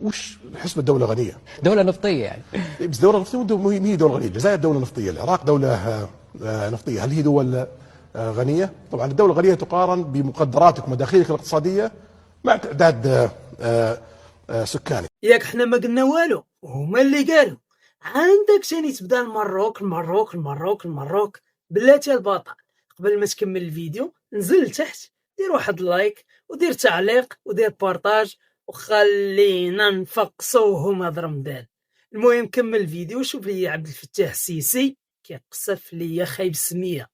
وش حسب الدولة غنية؟ دولة نفطية يعني. بس دولة نفطية ما هي دولة غنية. الجزائر دولة نفطية، العراق دولة نفطية. هل هي دول غنية؟ طبعا الدولة الغنية تقارن بمقدراتك ومداخيلك الاقتصادية مع تعداد سكاني. ياك حنا ما قلنا والو وهما اللي قالوا. عندك ثاني تبدا المروك بلاتي البطل. قبل ما تكمل الفيديو نزل لتحت، دير واحد لايك ودير تعليق ودير بارطاج وخلينا نفقصوهم هاد رمضان. المهم كمل الفيديو وشوف لي عبد الفتاح السيسي كيقصف ليا خايب السميه.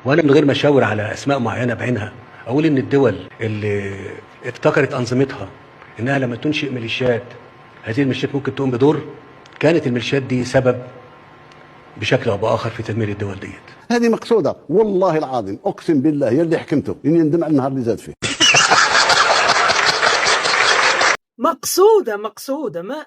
وانا من غير ما اشاور على اسماء معينه بعينها اقول ان الدول اللي ابتكرت انظمتها انها لما تنشئ ميليشيات، هذه الميليشيات ممكن تقوم بدور، كانت الميليشيات دي سبب بشكل او باخر في تدمير الدول ديت. هذه مقصوده والله العظيم، اقسم بالله هي اللي حكمته، اني ندم على النهار اللي زاد فيه. مقصوده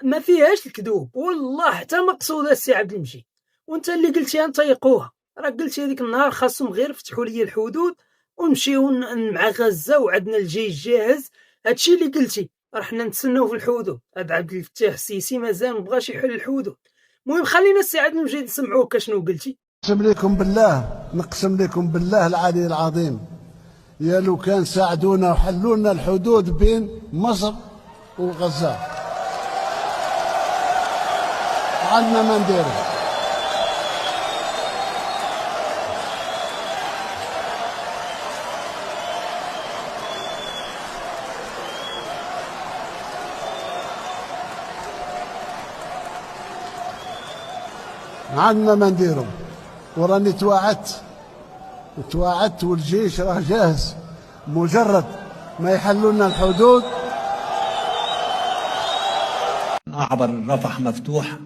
ما فيهاش الكذوب والله، حتى مقصوده السي عبد المجيد. وانت اللي قلتيها نطيقوها، راه قلتي هذيك النهار خاصهم غير فتحوا لي الحدود ونمشيو مع غزه وعندنا الجيش جاهز. هادشي اللي قلتي، راه حنا نتسناو في الحدود. هاد عبد الفتاح السيسي مازال مبغاش يحل الحدود. المهم خلينا السي عبد المجيد نسمعوك شنو قلتي. نقسم لكم بالله العلي العظيم، يا لو كان ساعدونا وحلوا لنا الحدود بين مصر وغزه عندنا ما نديرو. عندنا ما نديرو، وراني توعدت والجيش راه جاهز، مجرد ما يحلوا لنا الحدود. معبر رفح مفتوح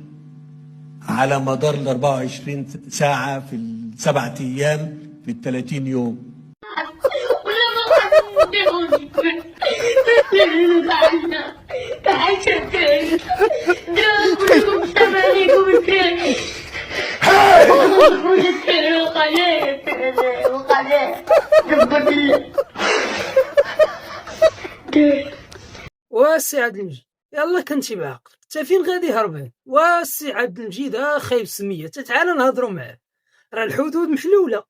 على مدار ال 24 ساعه في ال7 ايام في ال30 يوم. واسي عبد المجيد يلا كنتي بعقل، انت فين غادي هربان؟ واسي عبد المجيد خايب سميه، تعال نهضروا معاه. راه الحدود محلوله،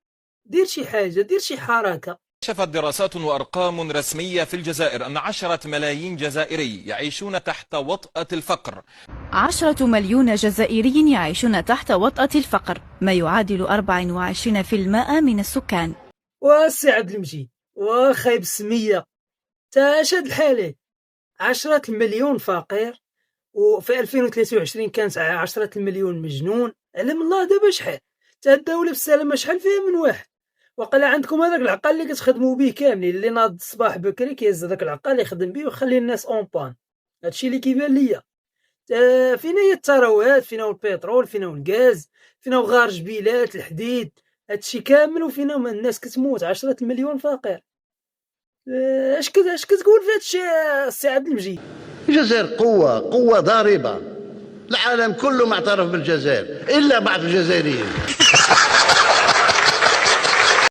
دير شي حاجه، دير شي حركه. كشفت دراسات وأرقام رسمية في الجزائر أن 10 ملايين جزائري يعيشون تحت وطأة الفقر. 10 مليون جزائري يعيشون تحت وطأة الفقر، ما يعادل 24% من السكان. واسي عبد المجيد وخايب سميه، تاشد الحالة 10 مليون فقير، وفي 2023 كانت 10 مليون مجنون. علم الله دابا شحال تا الدولة بالسلامة شحال فيها من واحد. وقال عندكم هذاك العقل اللي كتخدموا به كاملين، اللي ناض الصباح بكري كيهز هذاك العقل يخدم به ويخلي الناس اون بان. هادشي اللي كيبان ليا. فينا هي الثروات، فينا البترول، فينا الغاز، فينا غار جبيلات الحديد، هادشي كامل وفينا الناس كتموت. 10 مليون فقير. اش كتقول في هادشي السي عبد المجيد؟ الجزائر قوة ضاربة، العالم كله معترف بالجزائر إلا بعض الجزائريين.